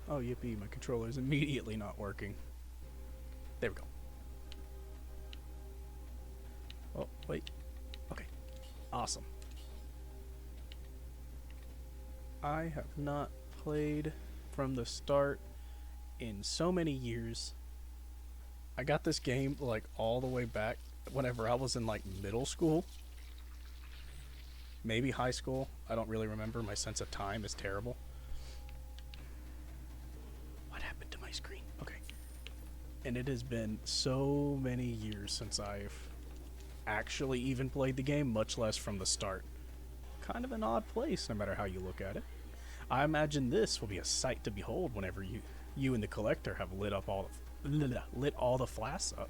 Oh, yippee, my controller is immediately not working. There we go. Oh, wait. Okay. Awesome. I have not played from the start in so many years. I got this game like all the way back whenever I was in like middle school, maybe high school. I don't really remember. My sense of time is terrible. What happened to my screen? Okay. And it has been so many years since I've actually even played the game, much less from the start. Kind of an odd place, no matter how you look at it. I imagine this will be a sight to behold whenever you and the collector have lit all the flasks up.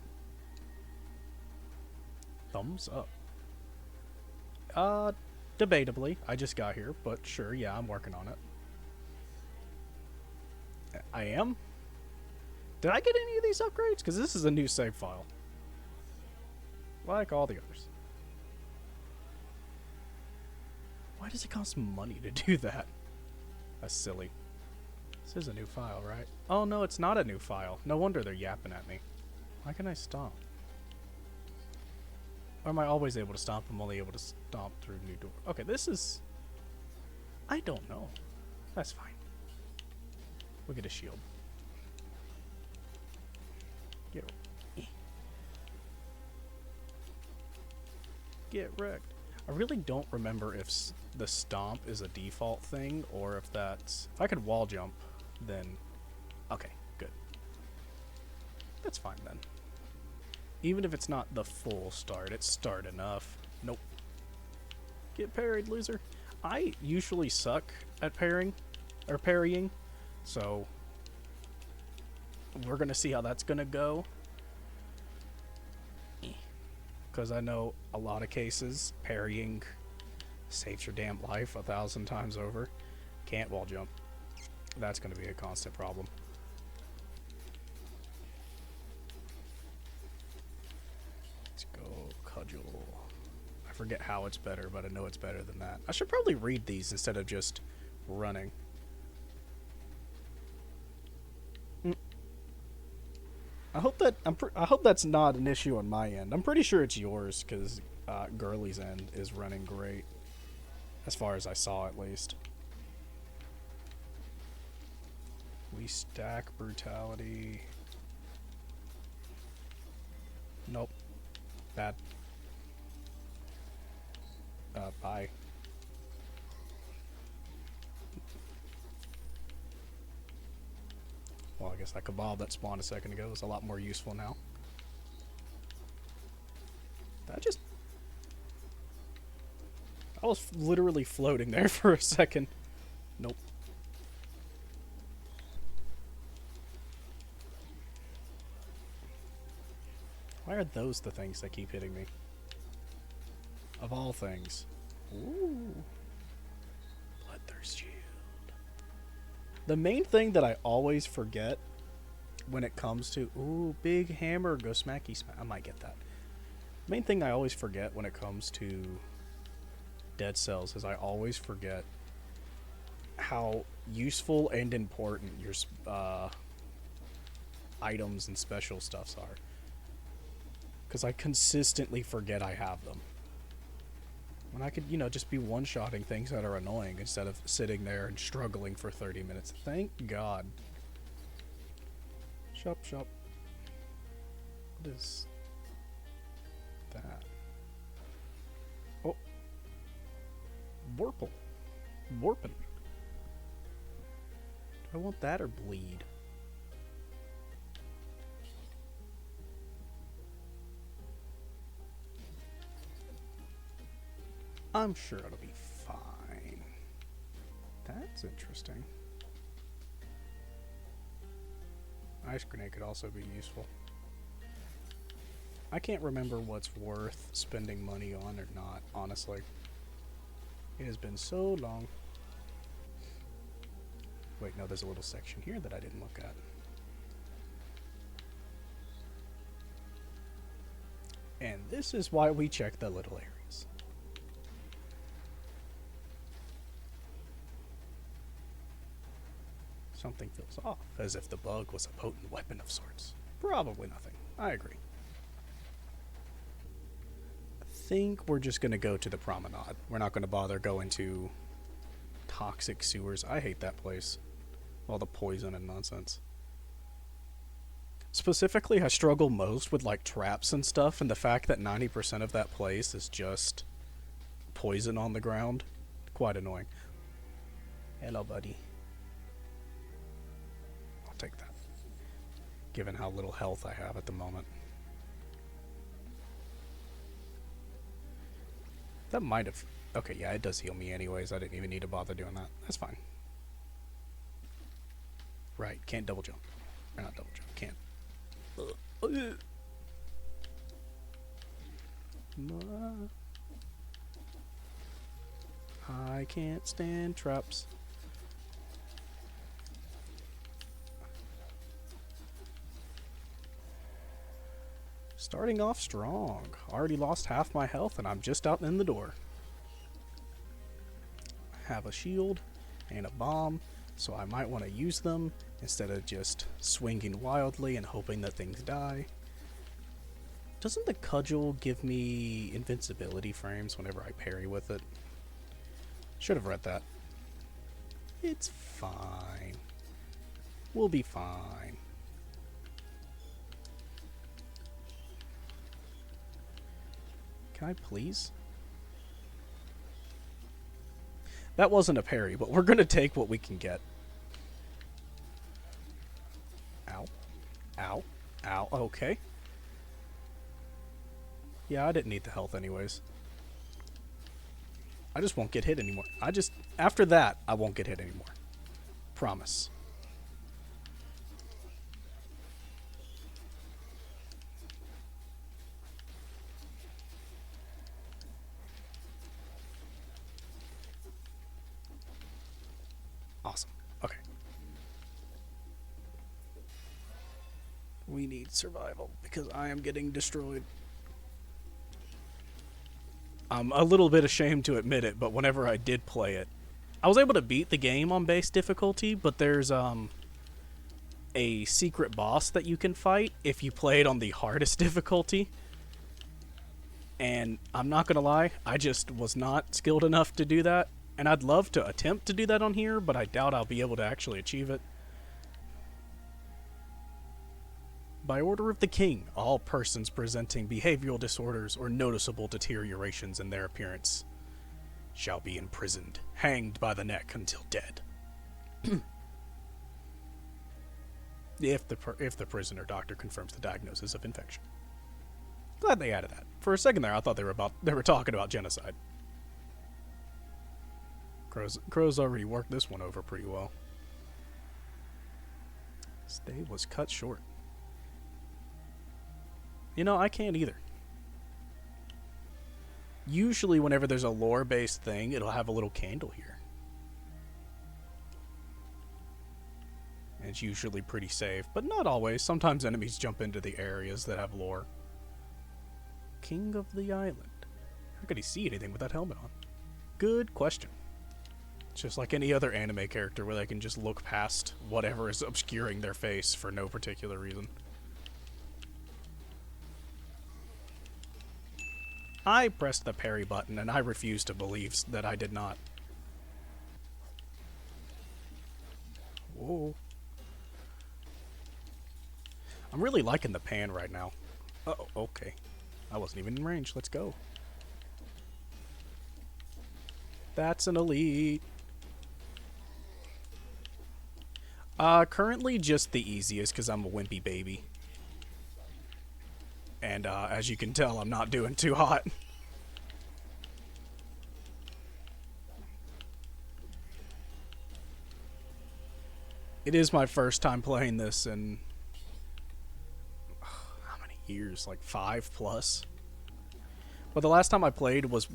Thumbs up. Uh, debatably. I just got here, but sure, yeah, I'm working on it. I am? Did I get any of these upgrades? Because this is a new save file. Like all the others. Why does it cost money to do that? That's silly. This is a new file, right? Oh no, it's not a new file. No wonder they're yapping at me. Why can I stomp? Or am I always able to stomp? I'm only able to stomp through new door. Okay, this is... I don't know. That's fine. We'll get a shield. Get... Get wrecked. I really don't remember if the stomp is a default thing or if that's... If I could wall jump, then... Okay, good. That's fine then. Even if it's not the full start, it's start enough. Nope. Get parried, loser. I usually suck at parrying, so we're gonna see how that's gonna go. Because I know a lot of cases, parrying saves your damn life 1,000 times over. Can't wall jump. That's gonna be a constant problem. Let's go cudgel. I forget how it's better, but I know it's better than that. I should probably read these instead of just running. I hope that's not an issue on my end. I'm pretty sure it's yours because Girly's end is running great, as far as I saw at least. We stack brutality. Nope. Bad. Bye. Well, I guess that kebab that spawned a second ago is a lot more useful now. I was literally floating there for a second. Nope. Why are those the things that keep hitting me? Of all things. Ooh. Bloodthirst shield. The main thing that I always forget when it comes to... Ooh, big hammer. Go smacky smack. I might get that. Main thing I always forget when it comes to Dead Cells is I always forget how useful and important your items and special stuffs are. Because I consistently forget I have them. When I could, just be one-shotting things that are annoying instead of sitting there and struggling for 30 minutes. Thank God. Shop. What is that? Oh. Warple. Warpin. Do I want that or bleed? I'm sure it'll be fine. That's interesting. Ice grenade could also be useful. I can't remember what's worth spending money on or not, honestly. It has been so long. Wait, no, there's a little section here that I didn't look at. And this is why we check the little areas. Something feels off, as if the bug was a potent weapon of sorts. Probably nothing. I agree. I think we're just going to go to the promenade. We're not going to bother going to toxic sewers. I hate that place. All the poison and nonsense. Specifically, I struggle most with like traps and stuff, and the fact that 90% of that place is just poison on the ground. Quite annoying. Hello, buddy. I'll take that, given how little health I have at the moment. That might have... Okay, yeah, it does heal me anyways. I didn't even need to bother doing that. That's fine. Right, can't double jump. Or not double jump, can't. I can't stand traps. Starting off strong. Already lost half my health and I'm just out in the door. Have a shield and a bomb, so I might want to use them instead of just swinging wildly and hoping that things die. Doesn't the cudgel give me invincibility frames whenever I parry with it? Should have read that. It's fine. We'll be fine. Can I please? That wasn't a parry, but we're going to take what we can get. Ow. Ow. Ow. Okay. Yeah, I didn't need the health anyways. I just won't get hit anymore. After that, I won't get hit anymore. Promise. Awesome. Okay. We need survival because I am getting destroyed. I'm a little bit ashamed to admit it, but whenever I did play it, I was able to beat the game on base difficulty, but there's a secret boss that you can fight if you play it on the hardest difficulty. And I'm not gonna lie, I just was not skilled enough to do that. And I'd love to attempt to do that on here, but I doubt I'll be able to actually achieve it. By order of the king, all persons presenting behavioral disorders or noticeable deteriorations in their appearance shall be imprisoned, hanged by the neck until dead. if the prison or doctor confirms the diagnosis of infection. Glad they added that. For a second there, I thought they were talking about genocide. Crow's already worked this one over pretty well. Stay was cut short. You know, I can't either. Usually whenever there's a lore-based thing, it'll have a little candle here. And it's usually pretty safe, but not always. Sometimes enemies jump into the areas that have lore. King of the island. How could he see anything with that helmet on? Good question. Just like any other anime character where they can just look past whatever is obscuring their face for no particular reason. I pressed the parry button and I refuse to believe that I did not. Whoa. I'm really liking the pan right now. Uh-oh, okay. I wasn't even in range. Let's go. That's an elite. Currently just the easiest because I'm a wimpy baby. And as you can tell, I'm not doing too hot. It is my first time playing this in how many years? Like 5+. But the last time I played was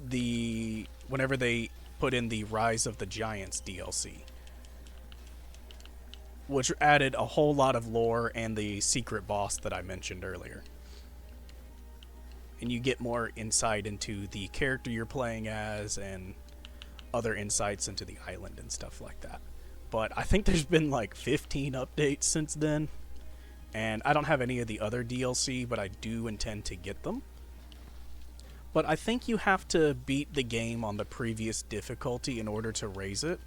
whenever they put in the Rise of the Giants DLC, which added a whole lot of lore and the secret boss that I mentioned earlier. And you get more insight into the character you're playing as and other insights into the island and stuff like that. but I think there's been like 15 updates since then. And I don't have any of the other DLC, but I do intend to get them. But I think you have to beat the game on the previous difficulty in order to raise it.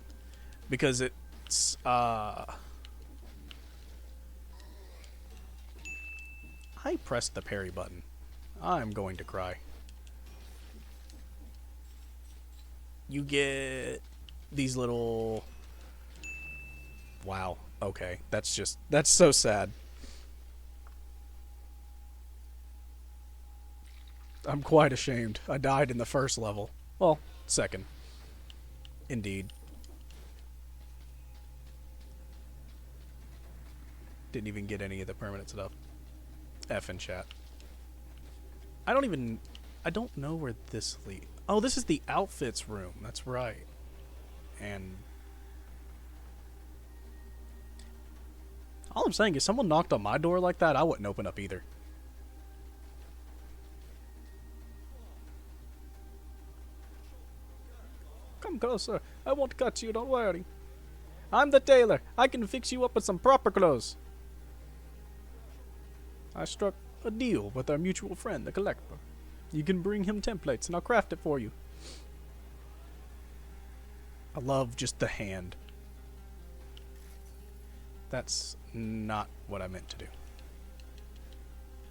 Because it's, I pressed the parry button. I'm going to cry. You get these little... Wow. Okay. That's so sad. I'm quite ashamed. I died in the first level. Well, second. Indeed. Didn't even get any of the permanent stuff. F in chat. I don't know where this leads. Oh, this is the outfits room. That's right. And all I'm saying is someone knocked on my door like that, I wouldn't open up either. Come closer. I won't cut you, don't worry. I'm the tailor. I can fix you up with some proper clothes. I struck a deal with our mutual friend, the collector. You can bring him templates and I'll craft it for you. I love just the hand. That's not what I meant to do.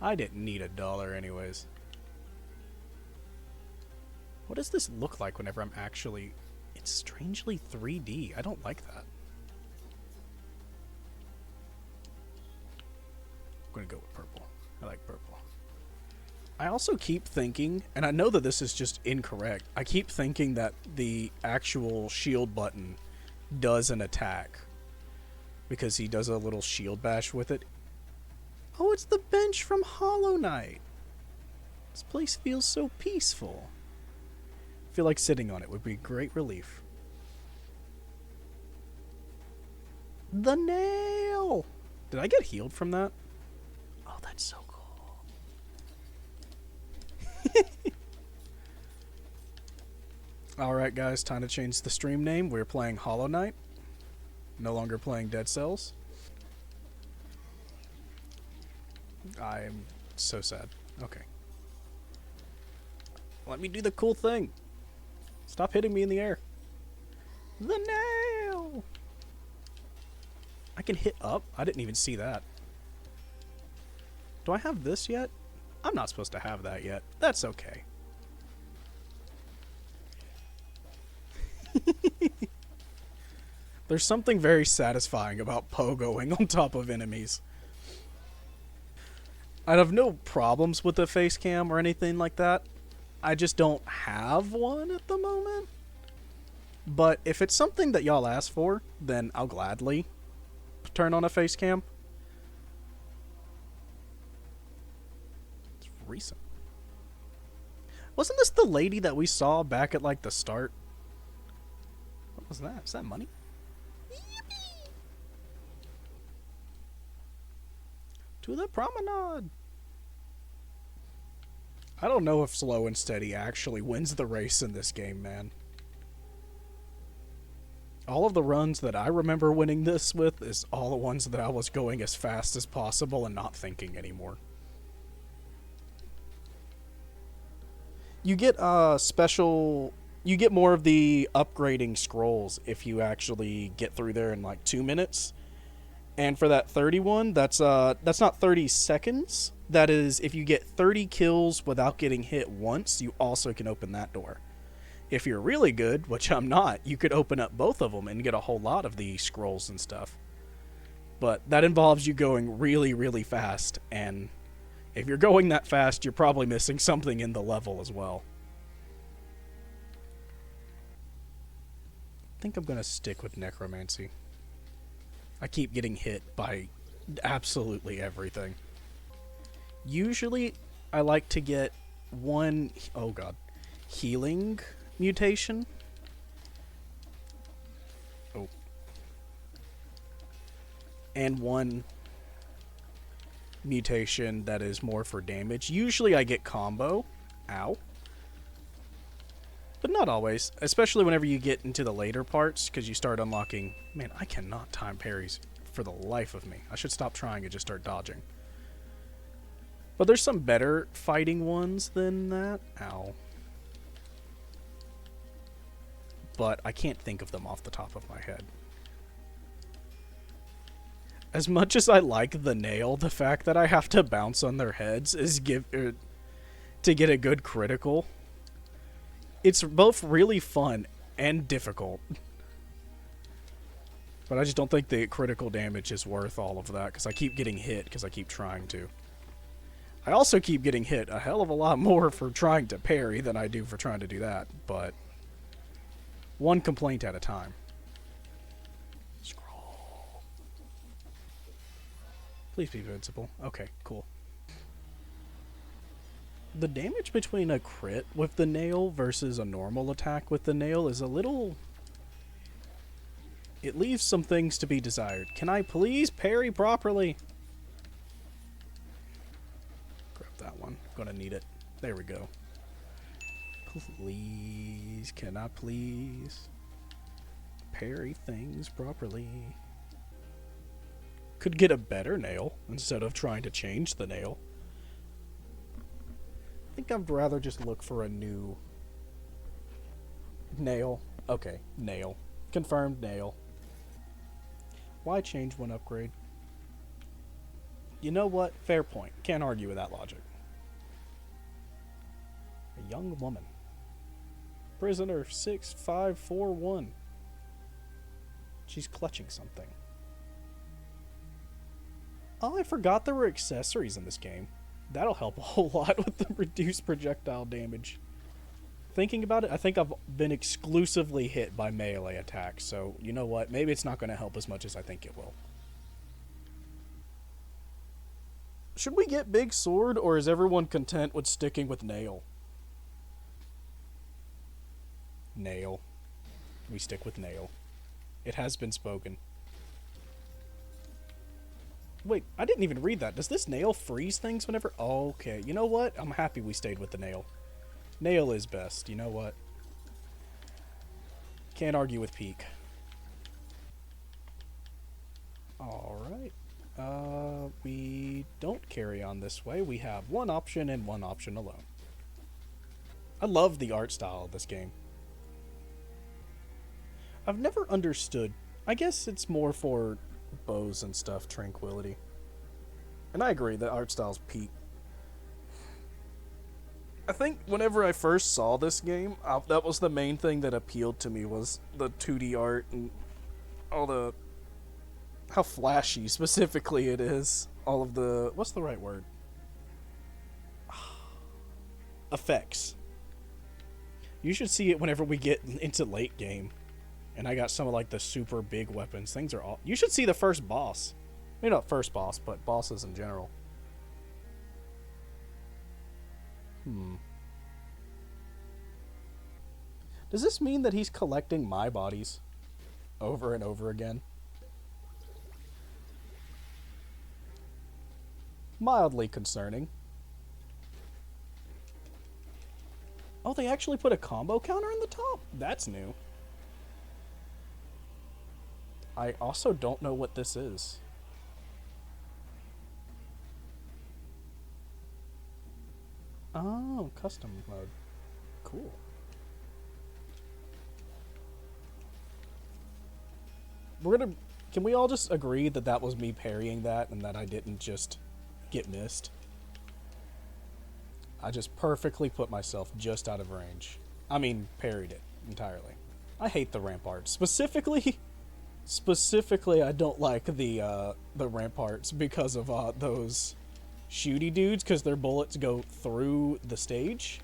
I didn't need $1 anyways. What does this look like whenever I'm actually... It's strangely 3D. I don't like that. I'm gonna go with purple. I like purple. I also keep thinking, and I know that this is just incorrect, I keep thinking that the actual shield button does an attack. Because he does a little shield bash with it. Oh, it's the bench from Hollow Knight. This place feels so peaceful. I feel like sitting on it would be great relief. The nail! Did I get healed from that? Oh, that's so cool. Alright guys, time to change the stream name. We're playing Hollow Knight. No longer playing Dead Cells. I'm so sad. Okay. Let me do the cool thing. Stop hitting me in the air. The nail! I can hit up? I didn't even see that. Do I have this yet? I'm not supposed to have that yet. That's okay. There's something very satisfying about pogoing on top of enemies. I have no problems with the face cam or anything like that. I just don't have one at the moment. But if it's something that y'all ask for, then I'll gladly turn on a face cam. It's recent. Wasn't this the lady that we saw back at like the start? What was that? Is that money? Yippee! To the promenade! I don't know if Slow and Steady actually wins the race in this game, man. All of the runs that I remember winning this with is all the ones that I was going as fast as possible and not thinking anymore. You get you get more of the upgrading scrolls if you actually get through there in like 2 minutes. And for that 31, that's not 30 seconds. That is, if you get 30 kills without getting hit once, you also can open that door. If you're really good, which I'm not, you could open up both of them and get a whole lot of the scrolls and stuff. But that involves you going really, really fast, and if you're going that fast, you're probably missing something in the level as well. I think I'm going to stick with Necromancy. I keep getting hit by absolutely everything. Usually, I like to get one, oh god, healing mutation. Oh. And one mutation that is more for damage. Usually I get combo. Ow. But Not always, especially whenever you get into the later parts, because you start unlocking... Man, I cannot time parries for the life of me. I should stop trying and just start dodging. But there's some better fighting ones than that. Ow. But I can't think of them off the top of my head. As much as I like the nail, the fact that I have to bounce on their heads is to get a good critical. It's both really fun and difficult. But I just don't think the critical damage is worth all of that, because I keep getting hit because I keep trying to. I also keep getting hit a hell of a lot more for trying to parry than I do for trying to do that, but one complaint at a time. Scroll. Please be invincible. Okay, cool. The damage between a crit with the nail versus a normal attack with the nail is a little... It leaves some things to be desired. Can I please parry properly? Grab that one. Gonna need it. There we go. Please, can I please parry things properly? Could get a better nail instead of trying to change the nail. I think I'd rather just look for a new nail. Okay, nail. Confirmed nail. Why change one upgrade? You know what? Fair point. Can't argue with that logic. A young woman. Prisoner 6541. She's clutching something. Oh, I forgot there were accessories in this game. That'll help a whole lot with the reduced projectile damage. Thinking about it, I think I've been exclusively hit by melee attacks, so you know what? Maybe it's not going to help as much as I think it will. Should we get big sword, or is everyone content with sticking with nail? Nail. We stick with nail. It has been spoken. Wait, I didn't even read that. Does this nail freeze things whenever... Oh, okay, you know what? I'm happy we stayed with the nail. Nail is best, you know what? Can't argue with Peak. Alright. We don't carry on this way. We have one option and one option alone. I love the art style of this game. I've never understood... I guess it's more for bows and stuff, tranquility. And I agree, the art style's peak. I think whenever I first saw this game, that was the main thing that appealed to me, was the 2D art and all the... how flashy, specifically, it is. All of the... what's the right word? Effects. You should see it whenever we get into late game. And I got some of, like, the super big weapons. Things are all... You should see the first boss. Maybe not first boss, but bosses in general. Does this mean that he's collecting my bodies over and over again? Mildly concerning. Oh, they actually put a combo counter in the top? That's new. I also don't know what this is. Oh, custom mode. Cool. Can we all just agree that that was me parrying that and that I didn't just get missed? I just perfectly put myself just out of range. I mean, parried it entirely. I hate the ramparts. Specifically, I don't like the ramparts because of those shooty dudes, because their bullets go through the stage.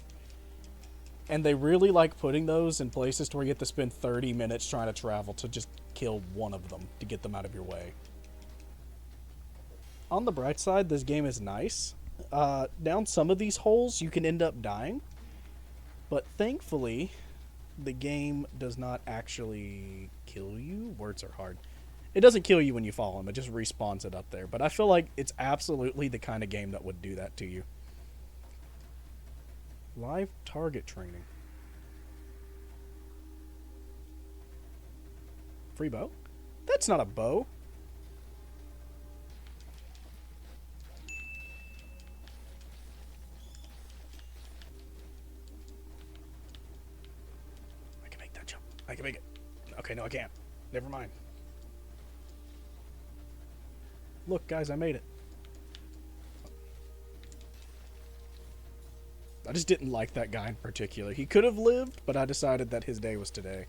And they really like putting those in places to where you have to spend 30 minutes trying to travel to just kill one of them to get them out of your way. On the bright side, this game is nice. Down some of these holes, you can end up dying. But thankfully, the game does not actually kill you. Words are hard. It doesn't kill you when you fall in, it just respawns it up there. But I feel like it's absolutely the kind of game that would do that to you. Live target training. Free bow? That's not a bow. I can make that jump. I can make it. Okay, no, I can't. Never mind. Look, guys, I made it. I just didn't like that guy in particular. He could have lived, but I decided that his day was today.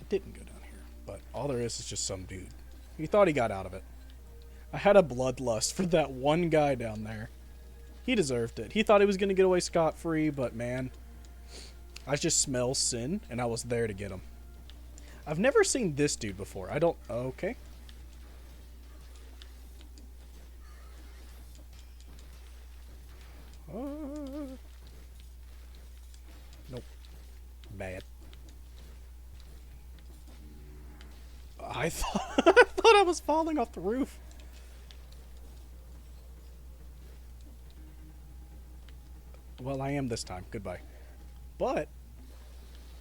I didn't go down here, but all there is just some dude. He thought he got out of it. I had a bloodlust for that one guy down there. He deserved it. He thought he was going to get away scot-free, but man, I just smell sin, and I was there to get him. I've never seen this dude before. I don't... Okay. Nope. Bad. I thought I was falling off the roof. Well, I am this time. Goodbye. But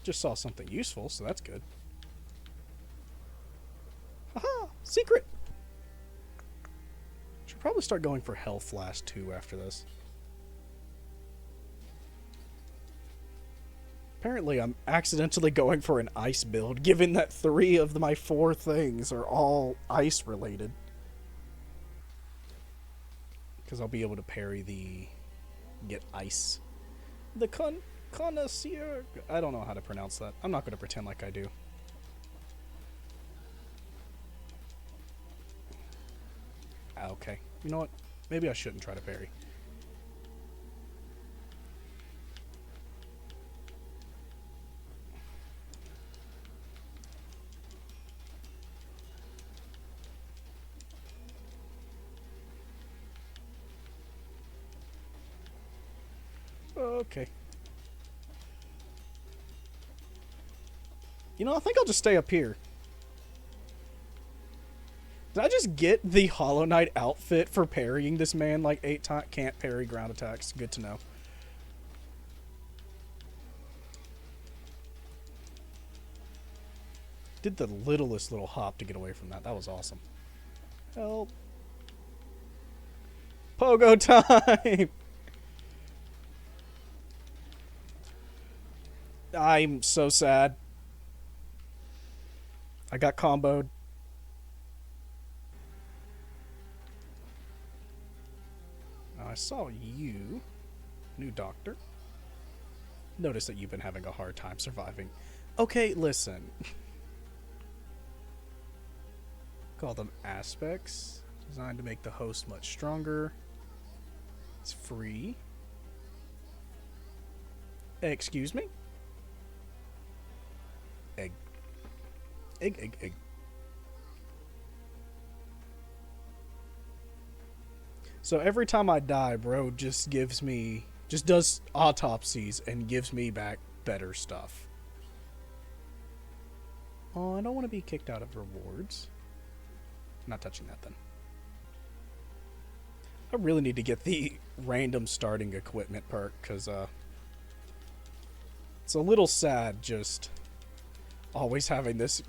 just saw something useful, so that's good. Haha! Secret! Should probably start going for Health Flask 2 after this. Apparently, I'm accidentally going for an ice build, given that 3 of my 4 things are all ice related. Because I'll be able to parry the... get ice. The connoisseur... I don't know how to pronounce that. I'm not going to pretend like I do. Okay. You know what? Maybe I shouldn't try to parry. Okay. You know, I think I'll just stay up here. Did I just get the Hollow Knight outfit for parrying this man like 8 times? Can't parry ground attacks. Good to know. Did the littlest little hop to get away from that. That was awesome. Help. Pogo time! I'm so sad. I got comboed. I saw you, new doctor. Notice that you've been having a hard time surviving. Okay, listen. Call them aspects. Designed to make the host much stronger. It's free. Excuse me? Egg. Egg. So every time I die, bro just does autopsies and gives me back better stuff. Oh, I don't want to be kicked out of rewards. Not touching that then. I really need to get the random starting equipment perk, because it's a little sad just always having this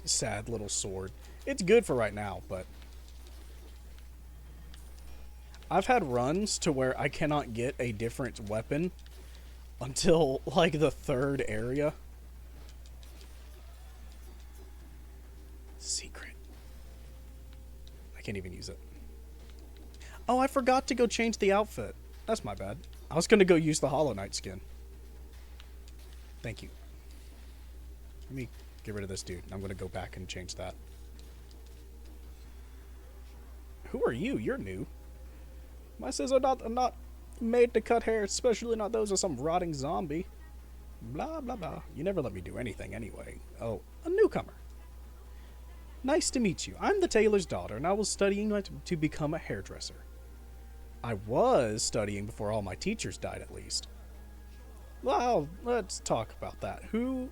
sad little sword. It's good for right now, but I've had runs to where I cannot get a different weapon until like the 3rd area. Secret. I can't even use it. Oh, I forgot to go change the outfit. That's my bad. I was going to go use the Hollow Knight skin. Thank you. Let me get rid of this dude. I'm going to go back and change that. Who are you? You're new. My scissors are not made to cut hair, especially not those of some rotting zombie. Blah, blah, blah. You never let me do anything anyway. Oh, a newcomer. Nice to meet you. I'm the tailor's daughter, and I was studying to become a hairdresser. I was studying before all my teachers died, at least. Well, let's talk about that. Who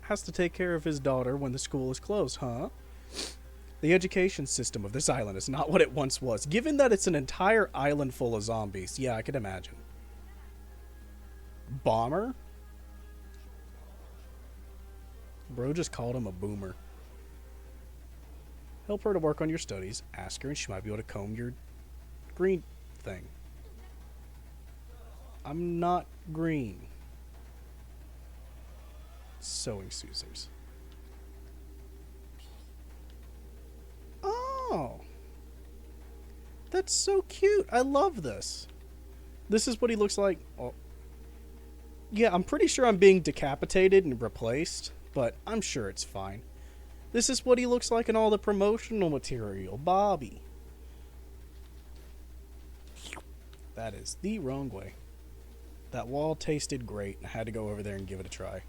has to take care of his daughter when the school is closed, huh? The education system of this island is not what it once was. Given that it's an entire island full of zombies, yeah, I can imagine. Bomber? Bro just called him a boomer. Help her to work on your studies. Ask her and she might be able to comb your green thing. I'm not green. Sewing scissors. Oh. That's so cute. I love this. This is what he looks like. Oh. Yeah, I'm pretty sure I'm being decapitated and replaced, but I'm sure it's fine. This is what he looks like in all the promotional material. Bobby. That is the wrong way. That wall tasted great. I had to go over there and give it a try.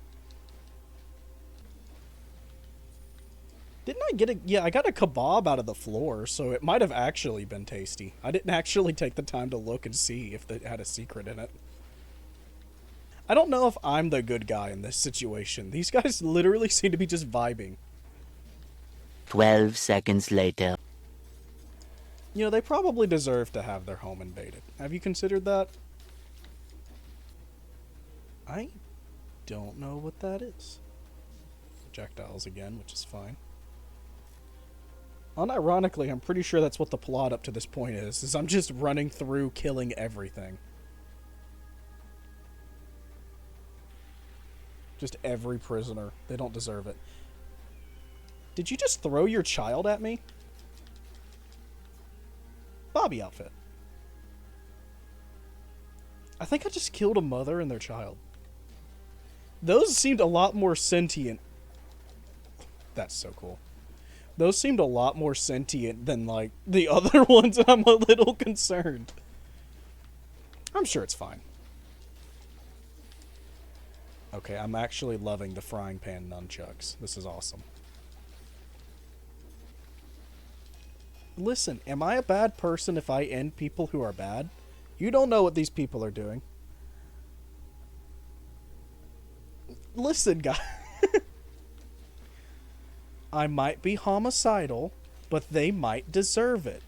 Didn't I get a... Yeah, I got a kebab out of the floor, so it might have actually been tasty. I didn't actually take the time to look and see if it had a secret in it. I don't know if I'm the good guy in this situation. These guys literally seem to be just vibing. 12 seconds later. You know, they probably deserve to have their home invaded. Have you considered that? I don't know what that is. Projectiles again, which is fine. Unironically, I'm pretty sure that's what the plot up to this point is I'm just running through killing everything. Just every prisoner. They don't deserve it. Did you just throw your child at me? Bobby outfit. I think I just killed a mother and their child. Those seemed a lot more sentient. That's so cool. Those seemed a lot more sentient than, like, the other ones, and I'm a little concerned. I'm sure it's fine. Okay, I'm actually loving the frying pan nunchucks. This is awesome. Listen, am I a bad person if I end people who are bad? You don't know what these people are doing. Listen, guys. I might be homicidal, but they might deserve it.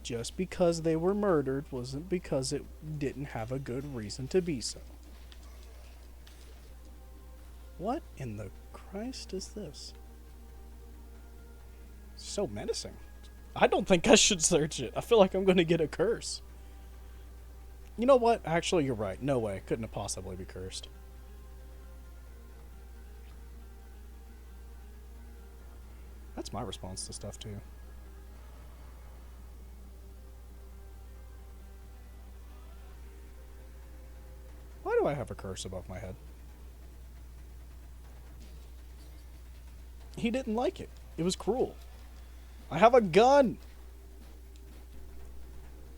Just because they were murdered wasn't because it didn't have a good reason to be so. What in the Christ is this? So menacing. I don't think I should search it. I feel like I'm going to get a curse. You know what? Actually, you're right. No way. Couldn't have possibly be cursed. That's my response to stuff, too. Why do I have a curse above my head? He didn't like it. It was cruel. I have a gun!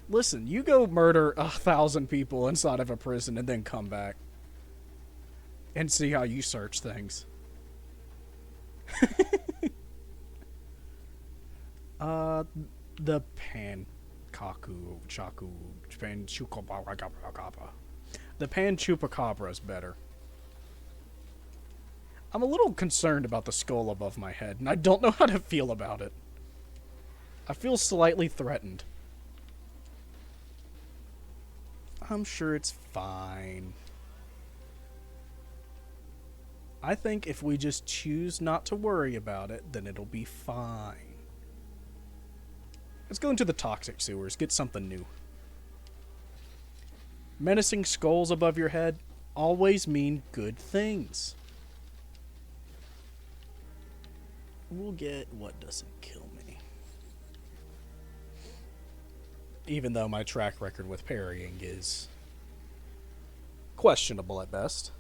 Listen, you go murder 1,000 people inside of a prison and then come back. And see how you search things. The The pan chupacabra is better. I'm a little concerned about the skull above my head, and I don't know how to feel about it. I feel slightly threatened. I'm sure it's fine. I think if we just choose not to worry about it, then it'll be fine. Let's go into the toxic sewers, get something new. Menacing skulls above your head always mean good things. We'll get what doesn't kill me. Even though my track record with parrying is questionable at best.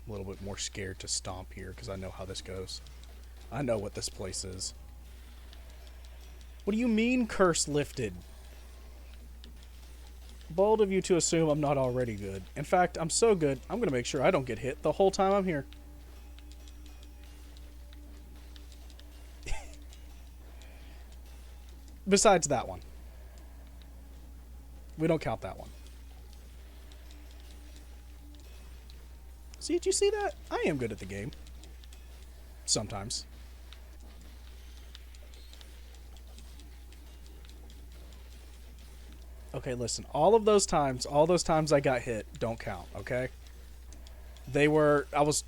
A little bit more scared to stomp here because I know how this goes. I know what this place is. What do you mean, curse lifted? Bold of you to assume I'm not already good. In fact, I'm so good, I'm going to make sure I don't get hit the whole time I'm here. Besides that one. We don't count that one. See, did you see that? I am good at the game. Sometimes. Okay, listen. All those times I got hit don't count, okay? They were I was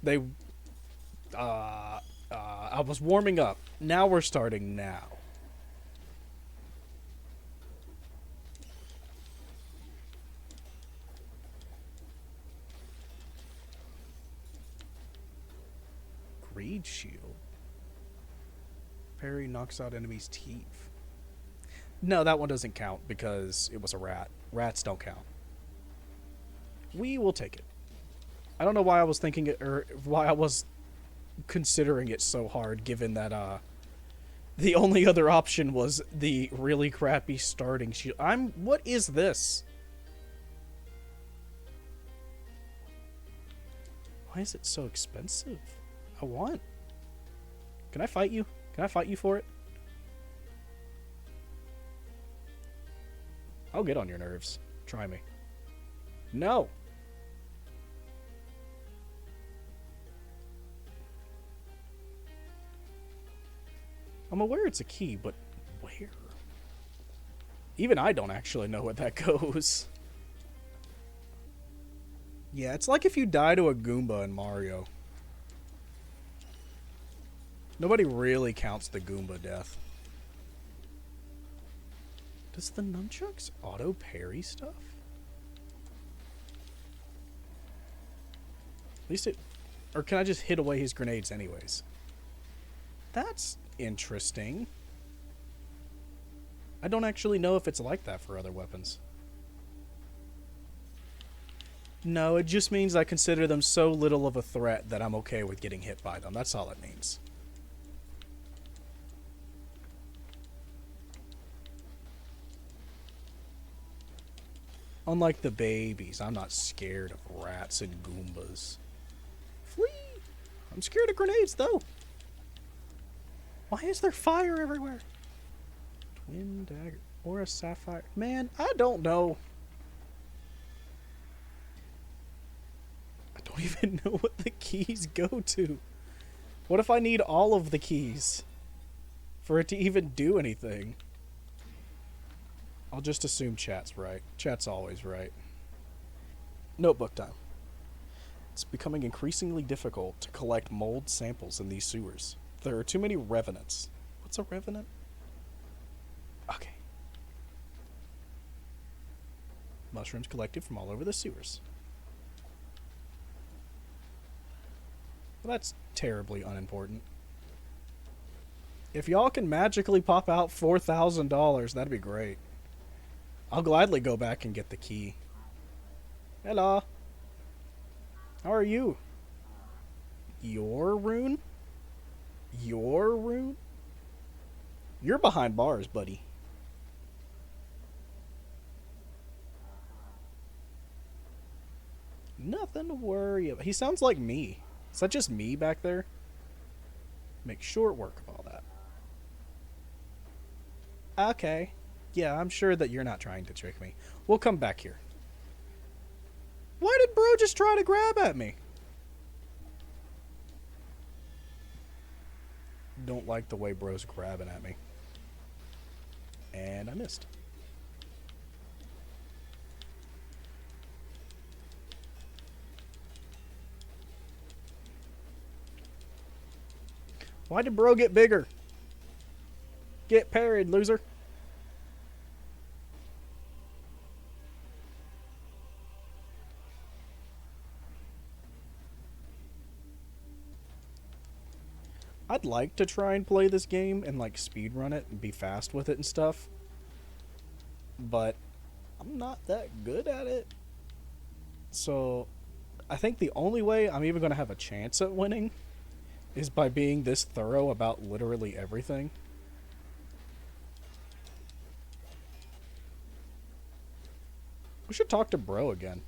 they I was warming up. Now we're starting now. Greed shield. Parry knocks out enemies' teeth. No, that one doesn't count because it was a rat. Rats don't count. We will take it. I don't know why I was thinking it, or why I was considering it so hard, given that the only other option was the really crappy starting shield. What is this? Why is it so expensive? I want. Can I fight you? Can I fight you for it? I'll get on your nerves. Try me. No. I'm aware it's a key, but where? Even I don't actually know where that goes. Yeah, it's like if you die to a Goomba in Mario. Nobody really counts the Goomba death. Does the nunchucks auto parry stuff? At least it... Or can I just hit away his grenades anyways? That's interesting. I don't actually know if it's like that for other weapons. No, it just means I consider them so little of a threat that I'm okay with getting hit by them. That's all it means. Unlike the babies, I'm not scared of rats and Goombas. Flee! I'm scared of grenades, though. Why is there fire everywhere? Twin dagger or a sapphire? Man, I don't know. I don't even know what the keys go to. What if I need all of the keys for it to even do anything? I'll just assume chat's right. Chat's always right. Notebook time. It's becoming increasingly difficult to collect mold samples in these sewers. There are too many revenants. What's a revenant? Okay. Mushrooms collected from all over the sewers. Well, that's terribly unimportant. If y'all can magically pop out $4,000, that'd be great. I'll gladly go back and get the key. Hello. How are you? Your rune? Your rune? You're behind bars, buddy. Nothing to worry about. He sounds like me. Is that just me back there? Make short work of all that. Okay. Yeah, I'm sure that you're not trying to trick me. We'll come back here. Why did bro just try to grab at me? Don't like the way bro's grabbing at me. And I missed. Why did bro get bigger? Get parried, loser. I'd like to try and play this game and like speed run it and be fast with it and stuff. But I'm not that good at it. So I think the only way I'm even going to have a chance at winning is by being this thorough about literally everything. We should talk to bro again.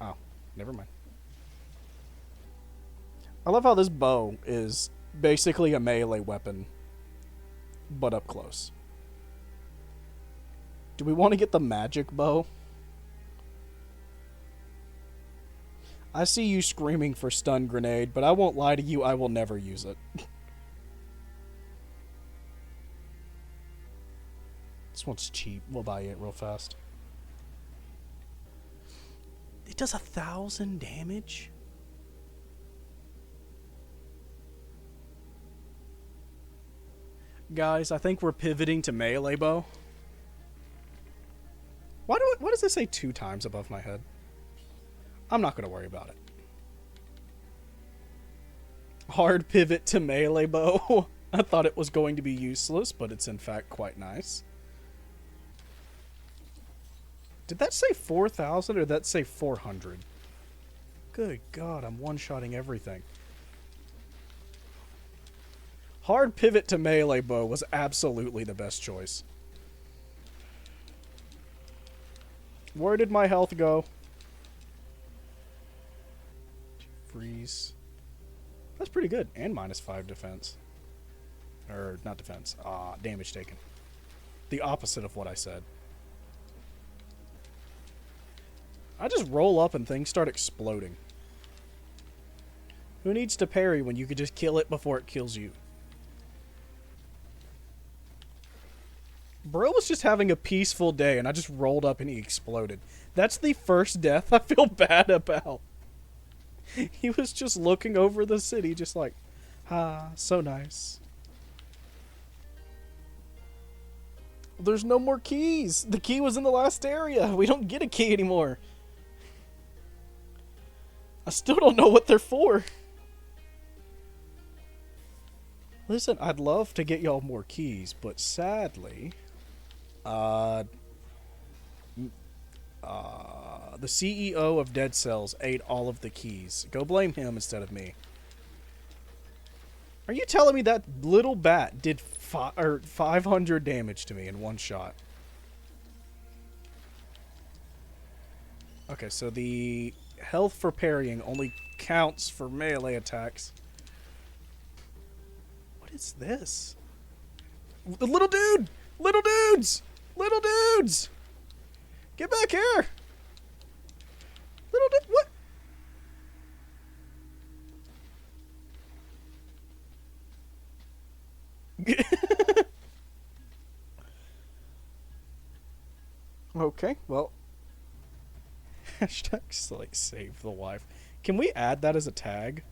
Oh, never mind. I love how this bow is basically a melee weapon, but up close. Do we want to get the magic bow? I see you screaming for stun grenade, but I won't lie to you, I will never use it. This one's cheap. We'll buy it real fast. It does 1,000 damage? Guys, I think we're pivoting to melee bow. Why does it say 2 times above my head? I'm not going to worry about it. Hard pivot to melee bow. I thought it was going to be useless, but it's in fact quite nice. Did that say 4,000 or did that say 400? Good God, I'm one-shotting everything. Hard pivot to melee bow was absolutely the best choice. Where did my health go? Freeze. That's pretty good. And -5 defense. Or, not defense. Damage taken. The opposite of what I said. I just roll up and things start exploding. Who needs to parry when you could just kill it before it kills you? Bro was just having a peaceful day and I just rolled up and he exploded. That's the first death I feel bad about. He was just looking over the city just like, ah, so nice. There's no more keys. The key was in the last area. We don't get a key anymore. I still don't know what they're for. Listen, I'd love to get y'all more keys, but sadly, the CEO of Dead Cells ate all of the keys. Go blame him instead of me. Are you telling me that little bat did 500 damage to me in one shot? Okay, so the health for parrying only counts for melee attacks. What is this? Little dude! Little dudes! Little dudes! Get back here! Little dude, what? Okay, well. Hashtags like save the wife. Can we add that as a tag?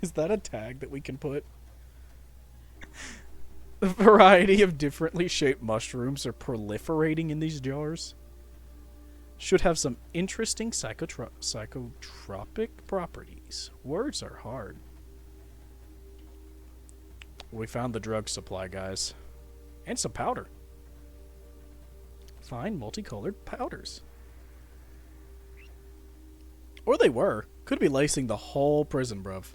Is that a tag that we can put? A variety of differently shaped mushrooms are proliferating in these jars. Should have some interesting psychotropic properties. Words are hard. We found the drug supply, guys. And some powder. Fine multicolored powders. Or they were. Could be lacing the whole prison, bruv.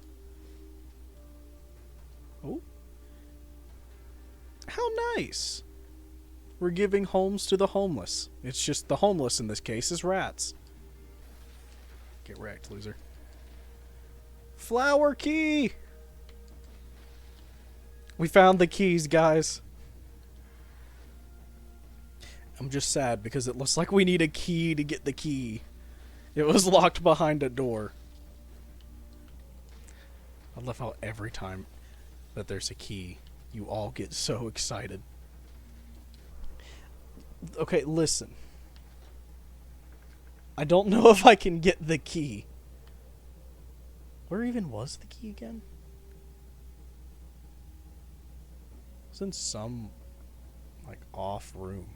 Oh. How nice. We're giving homes to the homeless. It's just the homeless in this case is rats. Get wrecked, loser. Flower key! We found the keys, guys. I'm just sad because it looks like we need a key to get the key. It was locked behind a door. I love how every time that there's a key, you all get so excited. Okay, listen. I don't know if I can get the key. Where even was the key again? It was in some, like, off room.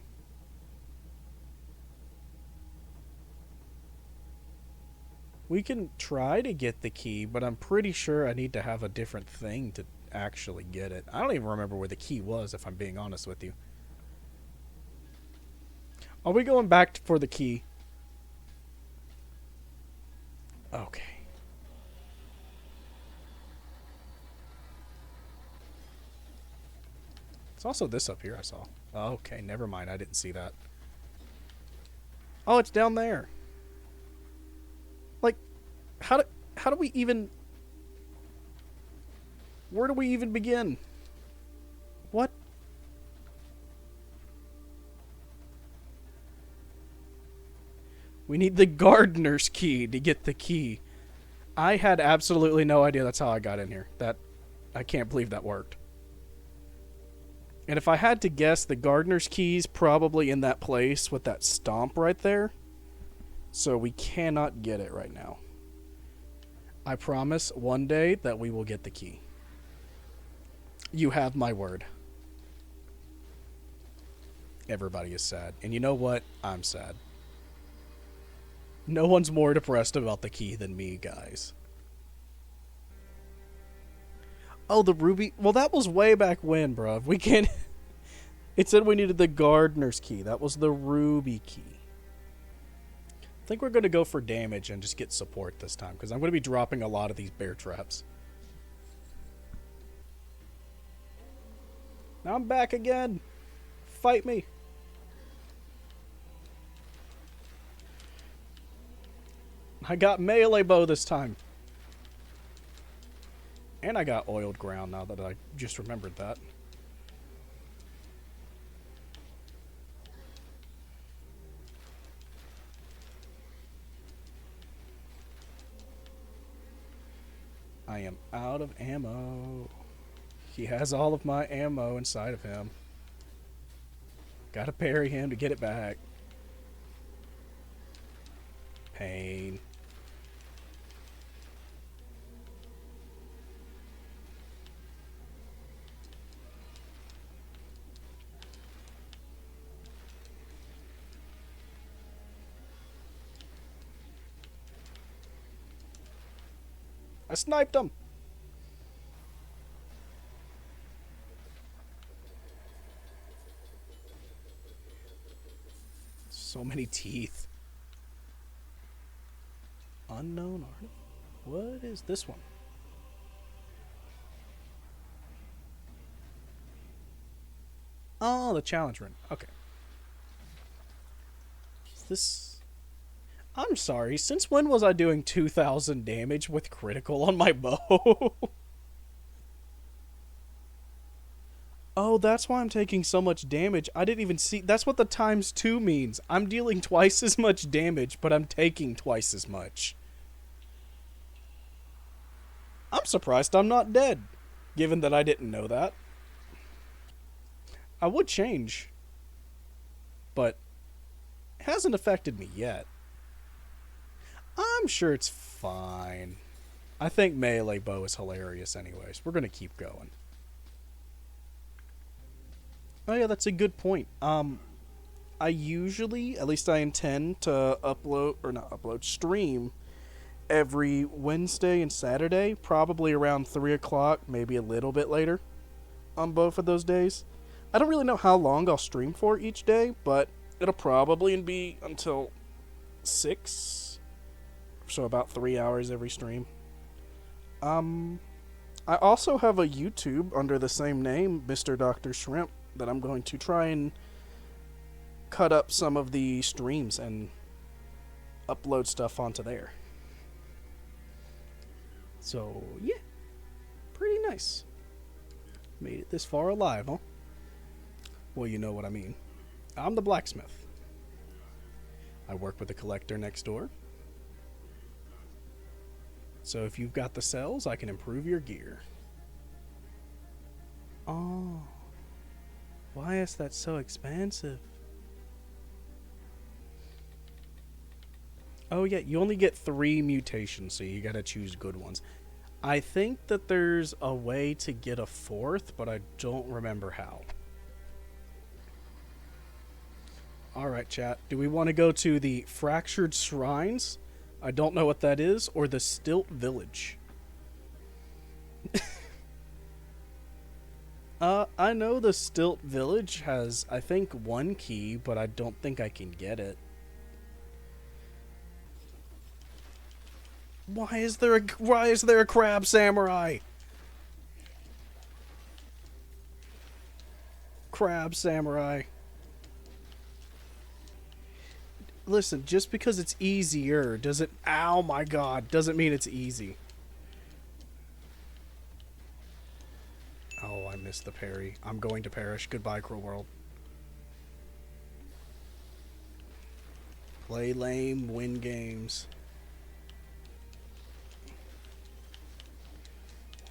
We can try to get the key, but I'm pretty sure I need to have a different thing to actually get it. I don't even remember where the key was, if I'm being honest with you. Are we going back for the key? Okay. It's also this up here I saw. Okay, never mind. I didn't see that. Oh, it's down there. Like, how do we even... Where do we even begin? What? We need the gardener's key to get the key. I had absolutely no idea that's how I got in here. I can't believe that worked. And if I had to guess, the gardener's key's probably in that place with that stomp right there. So we cannot get it right now. I promise one day that we will get the key. You have my word. Everybody is sad. And you know what? I'm sad. No one's more depressed about the key than me, guys. Oh, the ruby. Well, that was way back when, bruv. We can't. It said we needed the gardener's key. That was the ruby key. I think we're going to go for damage and just get support this time, because I'm going to be dropping a lot of these bear traps. Now I'm back again. Fight me. I got melee bow this time. And I got oiled ground now that I just remembered that. I am out of ammo. He has all of my ammo inside of him. Gotta parry him to get it back. Pain. I sniped him. So many teeth. Unknown art. What is this one? Oh, the challenge run. Okay. Is this... I'm sorry, since when was I doing 2,000 damage with critical on my bow? Oh, that's why I'm taking so much damage. I didn't even see... That's what the ×2 means. I'm dealing twice as much damage, but I'm taking twice as much. I'm surprised I'm not dead, given that I didn't know that. I would change, but it hasn't affected me yet. I'm sure it's fine. I think melee bow is hilarious anyways. We're going to keep going. Oh yeah, that's a good point. I usually, at least I intend to stream every Wednesday and Saturday, probably around 3 o'clock, maybe a little bit later on both of those days. I don't really know how long I'll stream for each day, but it'll probably be until 6. So about 3 hours every stream. I also have a YouTube under the same name, Mr. Dr. Shrimp, that I'm going to try and cut up some of the streams and upload stuff onto there. So, yeah. Pretty nice. Made it this far alive, huh? Well, you know what I mean. I'm the blacksmith. I work with the collector next door. So if you've got the cells, I can improve your gear. Oh. Why is that so expensive? Oh yeah, you only get 3 mutations, so you gotta choose good ones. I think that there's a way to get a 4th, but I don't remember how. Alright, chat. Do we want to go to the Fractured Shrines? I don't know what that is, or the Stilt Village. I know the Stilt Village has, I think, 1 key, but I don't think I can get it. Why is there a crab samurai? Crab samurai. Listen, just because it's easier doesn't... Ow, my God. Doesn't mean it's easy. Oh, I missed the parry. I'm going to perish. Goodbye, Cruel World. Play lame, win games.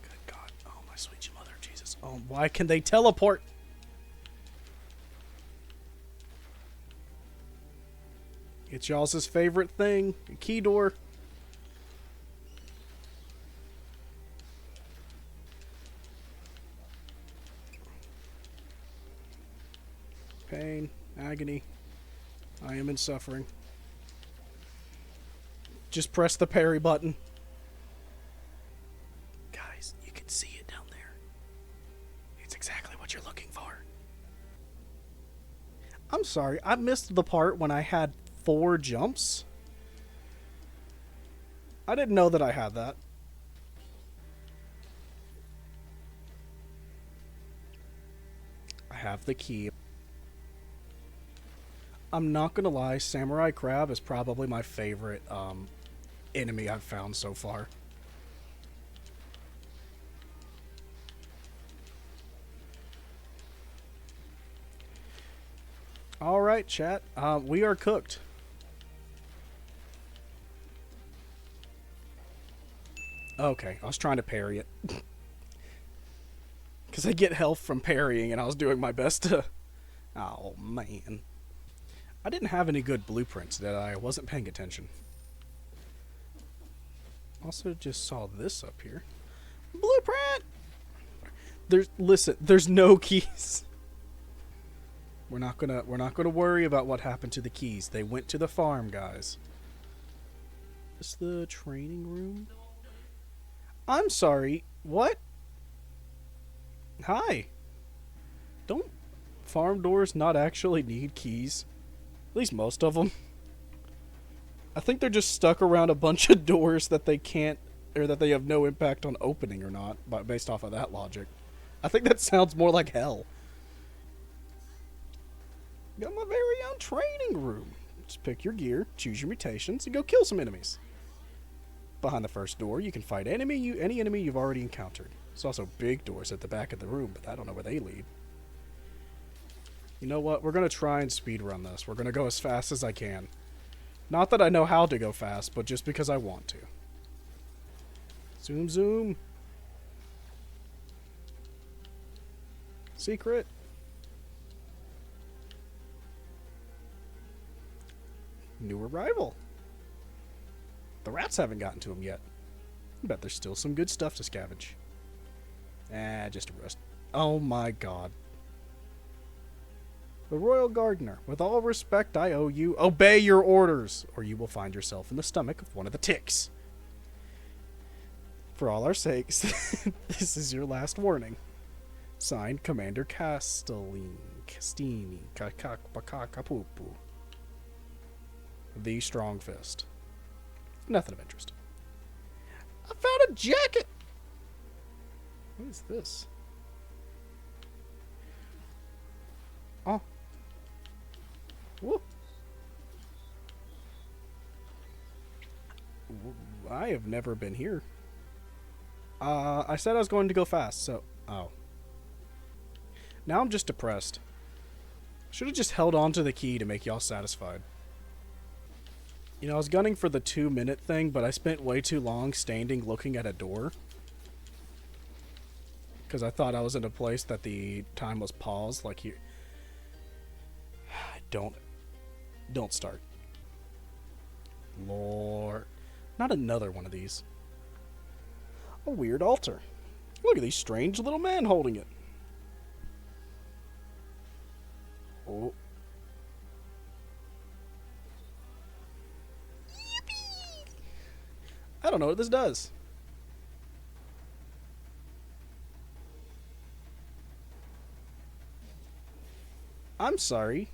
Good God. Oh, my sweet mother, Jesus. Oh, why can they teleport? It's y'all's favorite thing. A key door. Pain. Agony. I am in suffering. Just press the parry button. Guys, you can see it down there. It's exactly what you're looking for. I'm sorry, I missed the part when I had 4 jumps. I didn't know that I had that. I have the key. I'm not gonna lie, Samurai Crab is probably my favorite enemy I've found so far. Alright, chat. We are cooked. Okay, I was trying to parry it. Because I get health from parrying, and I was doing my best to... Oh, man. I didn't have any good blueprints, did I? I wasn't paying attention. Also just saw this up here. Blueprint! There's no keys. We're not gonna worry about what happened to the keys. They went to the farm, guys. Is this the training room? I'm sorry. What? Hi. Don't farm doors not actually need keys? At least most of them. I think they're just stuck around a bunch of doors that they can't, or that they have no impact on opening or not, based off of that logic. I think that sounds more like hell. Got my very own training room. Just pick your gear, choose your mutations, and go kill some enemies. Behind the first door, you can fight any enemy you've already encountered. There's also big doors at the back of the room, but I don't know where they lead. You know what? We're going to try and speedrun this. We're going to go as fast as I can. Not that I know how to go fast, but just because I want to. Zoom, zoom. Secret. New arrival. The rats haven't gotten to him yet. I bet there's still some good stuff to scavenge. Just a rest. Oh my god. The Royal Gardener. With all respect I owe you, obey your orders, or you will find yourself in the stomach of one of the ticks. For all our sakes, this is your last warning. Signed, Commander Castini. Kakakapupu. The Strong Fist. Nothing of interest. I found a jacket! What is this? Oh. Whoop. I have never been here. I said I was going to go fast, so... Oh. Now I'm just depressed. Should have just held on to the key to make y'all satisfied. You know, I was gunning for the 2-minute thing, but I spent way too long standing looking at a door. Because I thought I was in a place that the time was paused, like here. Don't start. Lord. Not another one of these. A weird altar. Look at these strange little men holding it. Oh. Yippee! I don't know what this does. I'm sorry.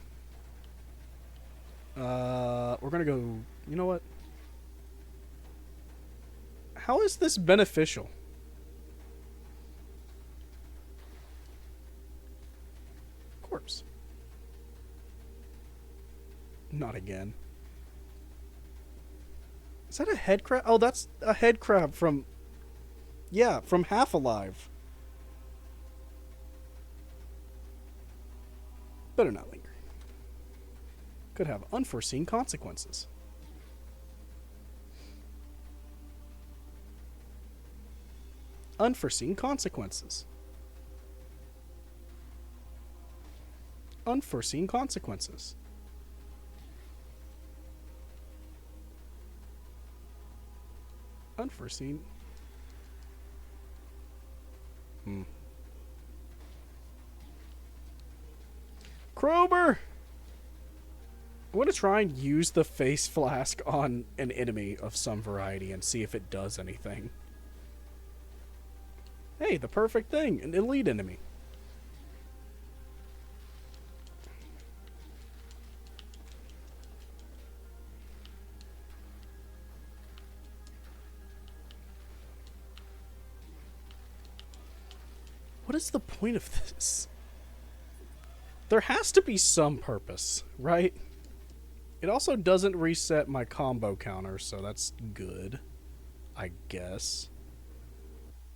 We're gonna go... You know what? How is this beneficial? Corpse. Not again. Is that a head crab? Oh, that's a head crab from... Yeah, from Half Alive. Better not linger. Could have unforeseen consequences. Unforeseen consequences. Unforeseen consequences. Unforeseen. Krober! I want to try and use the face flask on an enemy of some variety and see if it does anything. Hey, the perfect thing. An elite enemy. What is the point of this? There has to be some purpose, right? It also doesn't reset my combo counter, so that's good, I guess.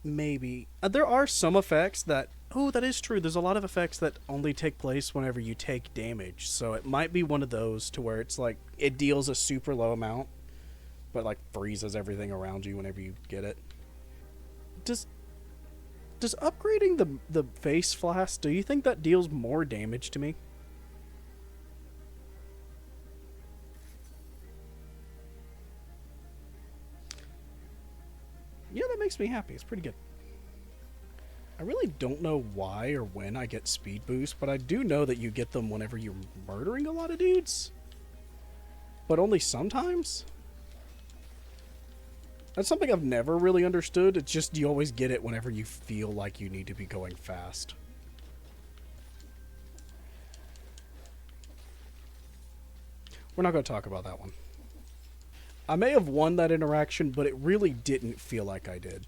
Maybe. There are some effects that... Oh, that is true. There's a lot of effects that only take place whenever you take damage, so it might be one of those to where it's like, it deals a super low amount, but like freezes everything around you whenever you get it. Does upgrading the face flask, do you think that deals more damage to me? Yeah, that makes me happy. It's pretty good. I really don't know why or when I get speed boost, but I do know that you get them whenever you're murdering a lot of dudes. But only sometimes? That's something I've never really understood. It's just you always get it whenever you feel like you need to be going fast. We're not going to talk about that one. I may have won that interaction, but it really didn't feel like I did.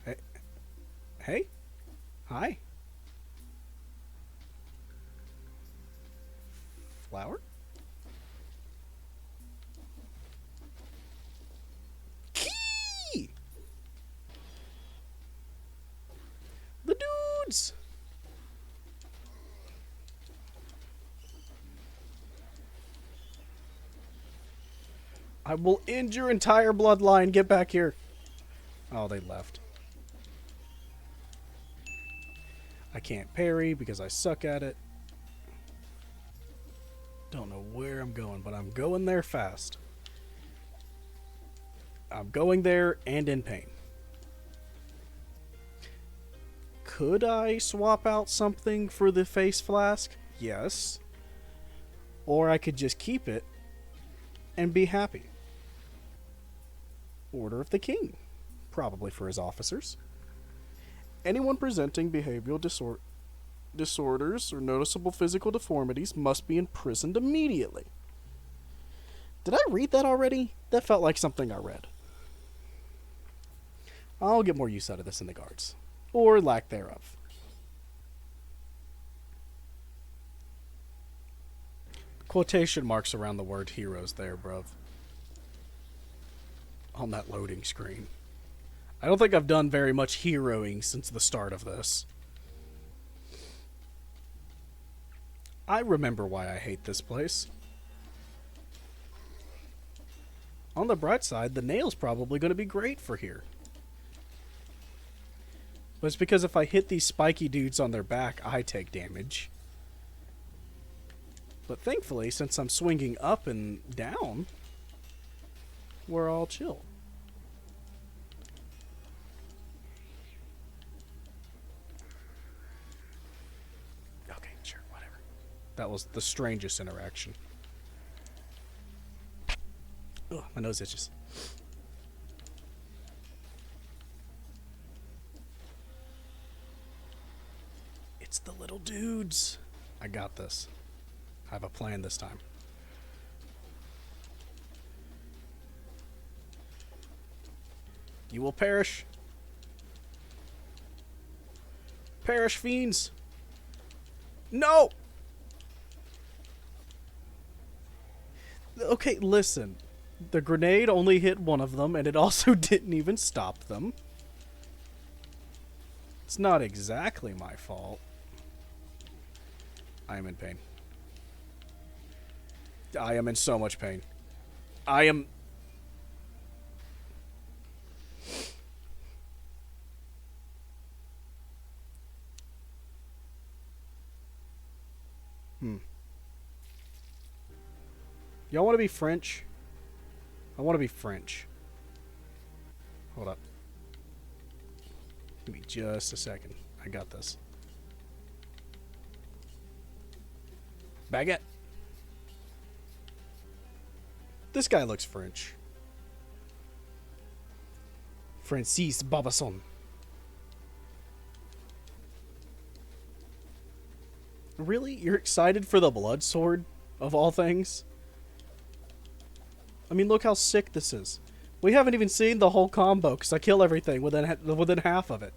Hey? Hey? Hi? Flower? Key! The dudes! I will end your entire bloodline. Get back here. Oh, they left. I can't parry because I suck at it. Don't know where I'm going, but I'm going there fast. I'm going there and in pain. Could I swap out something for the face flask? Yes. Or I could just keep it and be happy. Order of the King. Probably for his officers. Anyone presenting behavioral disorders or noticeable physical deformities must be imprisoned immediately. Did I read that already? That felt like something I read. I'll get more use out of this in the guards. Or lack thereof. Quotation marks around the word heroes there, bruv. On that loading screen. I don't think I've done very much heroing since the start of this. I remember why I hate this place. On the bright side, the nail's probably going to be great for here. But it's because if I hit these spiky dudes on their back, I take damage. But thankfully, since I'm swinging up and down, we're all chill. Okay, sure, whatever. That was the strangest interaction. Ugh, my nose itches. It's the little dudes. I got this. I have a plan this time. You will perish. Perish, fiends. No! Okay, listen. The grenade only hit one of them, and it also didn't even stop them. It's not exactly my fault. I am in pain. I am in so much pain. I am... Y'all want to be French? I want to be French. Hold up. Give me just a second. I got this. Baguette. This guy looks French. Francis Babasson. Really? You're excited for the blood sword, of all things? I mean, look how sick this is. We haven't even seen the whole combo, because I kill everything within half of it.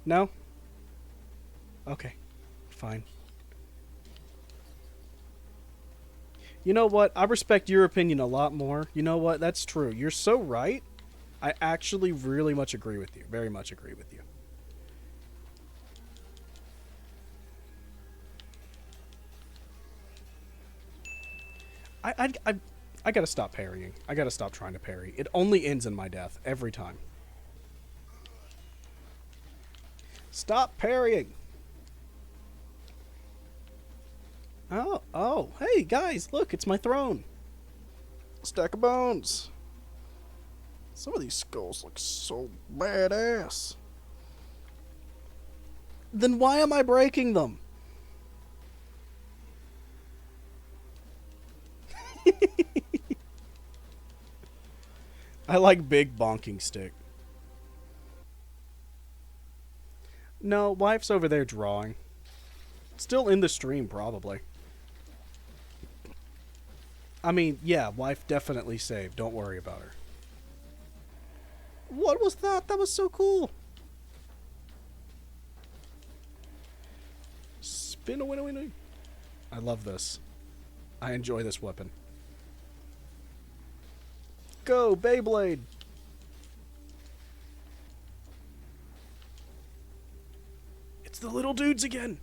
No? Okay. Fine. You know what? I respect your opinion a lot more. You know what? That's true. You're so right. I actually really much agree with you. Very much agree with you. I gotta stop parrying. I gotta stop trying to parry. It only ends in my death every time. Stop parrying. Oh, hey guys, look, it's my throne. Stack of bones. Some of these skulls look so badass. Then why am I breaking them? I like big bonking stick. No, wife's over there drawing. Still in the stream, probably. I mean, yeah, wife definitely saved. Don't worry about her. What was that? That was so cool. Spin a winnow. I love this. I enjoy this weapon. Go, Beyblade! It's the little dudes again!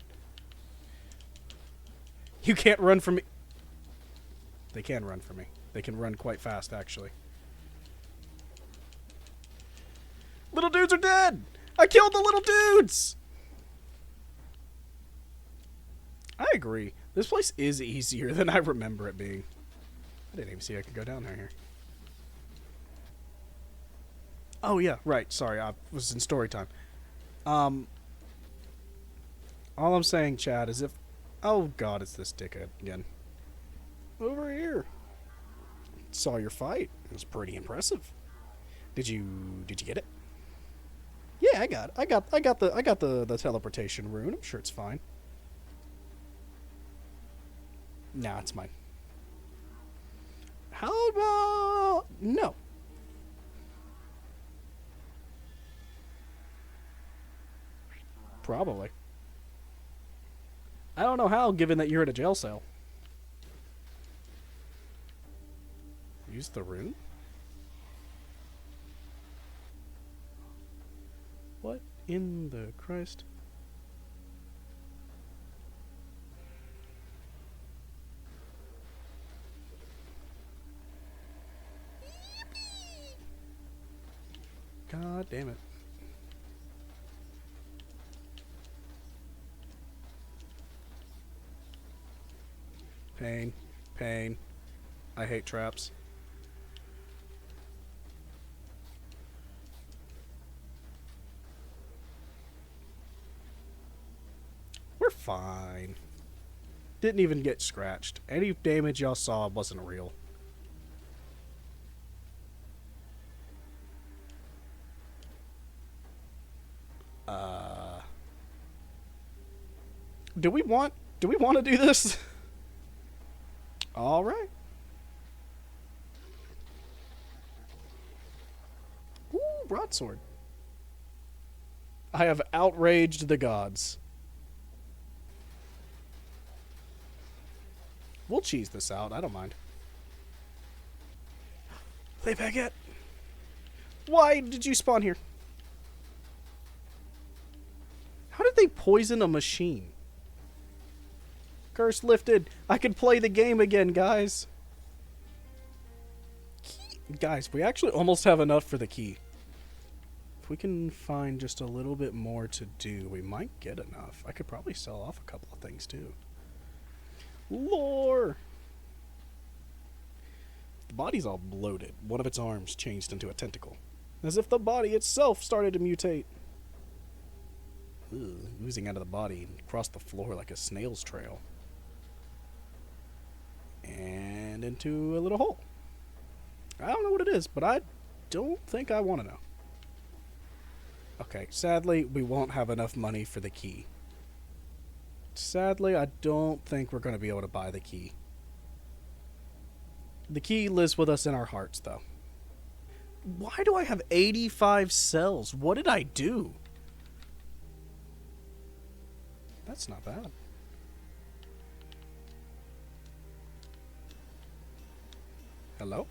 You can't run from me. They can run from me. They can run quite fast, actually. Little dudes are dead! I killed the little dudes! I agree. This place is easier than I remember it being. I didn't even see I could go down there here. Oh, yeah, right. Sorry, I was in story time. All I'm saying, Chad, is if... Oh, God, it's this dickhead again. Over here. Saw your fight. It was pretty impressive. Did you get it? Yeah, I got it. I got the teleportation rune. I'm sure it's fine. Nah, it's mine. How about... No. Probably. I don't know how, given that you're in a jail cell. Use the rune? What in the Christ? God damn it. Pain. Pain. I hate traps. We're fine. Didn't even get scratched. Any damage y'all saw wasn't real. Do we want to do this? All right. Ooh, broadsword. I have outraged the gods. We'll cheese this out. I don't mind. Play baguette. Why did you spawn here? How did they poison a machine? Curse lifted. I can play the game again, guys. Guys, we actually almost have enough for the key. If we can find just a little bit more to do, we might get enough. I could probably sell off a couple of things, too. Lore! The body's all bloated. One of its arms changed into a tentacle. As if the body itself started to mutate. Ugh, oozing out of the body and across the floor like a snail's trail. And into a little hole. I don't know what it is, but I don't think I want to know. Okay, sadly, we won't have enough money for the key. Sadly, I don't think we're going to be able to buy the key. The key lives with us in our hearts, though. Why do I have 85 cells? What did I do? That's not bad. Hello?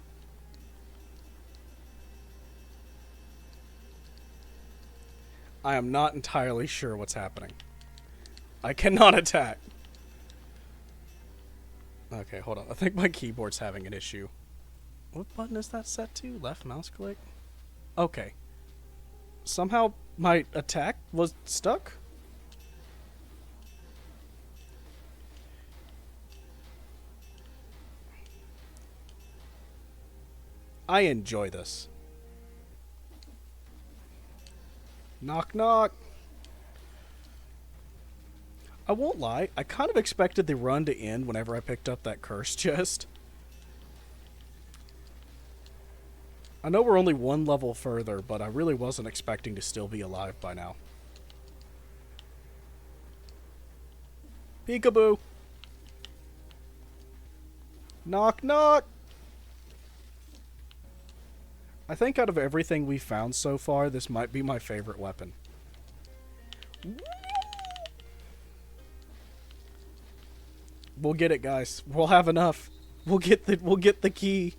I am not entirely sure what's happening. I cannot attack. Okay, hold on. I think my keyboard's having an issue. What button is that set to? Left mouse click? Okay. Somehow my attack was stuck? I enjoy this. Knock knock. I won't lie, I kind of expected the run to end whenever I picked up that curse chest. I know we're only one level further, but I really wasn't expecting to still be alive by now. Peekaboo. Knock knock. I think out of everything we've found so far, this might be my favorite weapon. We'll get it, guys. We'll have enough. We'll get the key.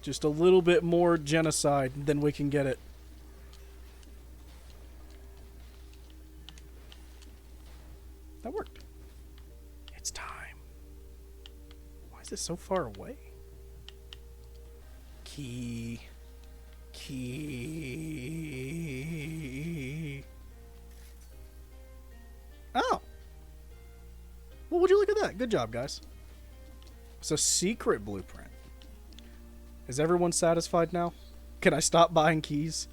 Just a little bit more genocide, then we can get it. That worked. It's time. Why is it so far away? Key. Key. Oh. Well, would you look at that? Good job, guys. It's a secret blueprint. Is everyone satisfied now? Can I stop buying keys?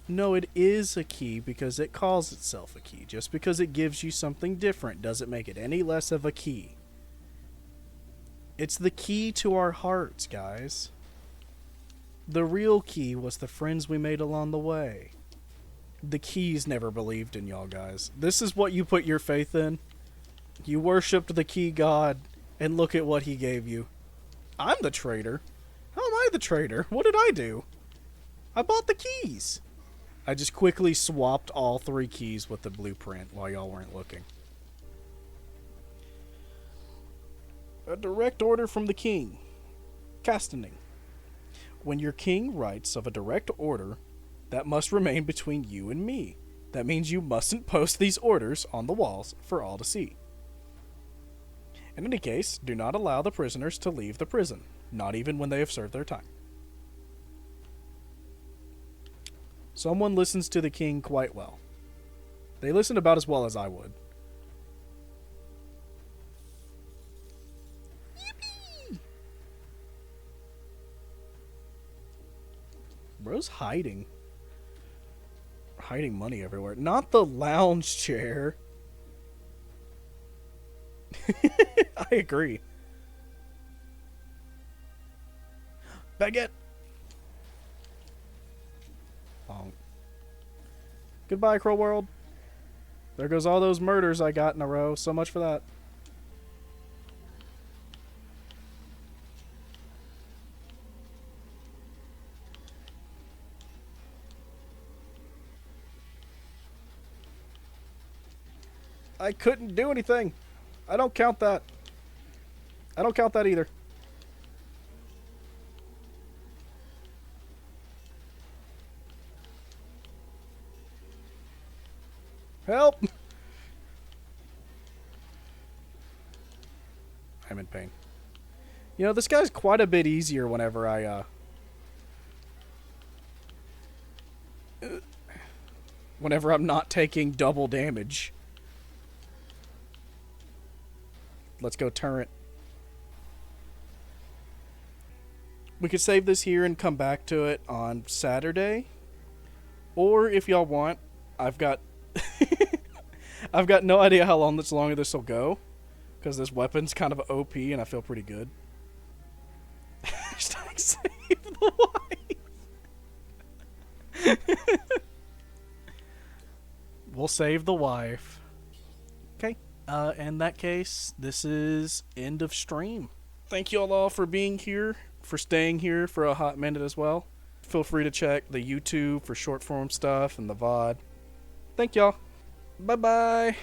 No, it is a key because it calls itself a key. Just because it gives you something different doesn't make it any less of a key. It's the key to our hearts, guys. The real key was the friends we made along the way. The keys never believed in y'all, guys. This is what you put your faith in. You worshipped the key god, and look at what he gave you. I'm the traitor. How am I the traitor? What did I do? I bought the keys. I just quickly swapped all 3 keys with the blueprint while y'all weren't looking. A direct order from the king. Castaning. When your king writes of a direct order, that must remain between you and me. That means you mustn't post these orders on the walls for all to see. In any case, do not allow the prisoners to leave the prison, not even when they have served their time. Someone listens to the king quite well. They listen about as well as I would. Yippee! Bro's hiding. Hiding money everywhere. Not the lounge chair. I agree. Baguette. Bonk. Goodbye, Crow World. There goes all those murders I got in a row. So much for that. I couldn't do anything. I don't count that. I don't count that either. Help! I'm in pain. You know, this guy's quite a bit easier whenever whenever I'm not taking double damage. Let's go turret. We could save this here and come back to it on Saturday. Or if y'all want, I've got I've got no idea how long this will go, because this weapon's kind of OP and I feel pretty good. Hashtag save the wife. We'll save the wife. Okay. In that case, this is end of stream. Thank you all for being here, for staying here for a hot minute as well. Feel free to check the YouTube for short form stuff and the VOD. Thank y'all. Bye-bye.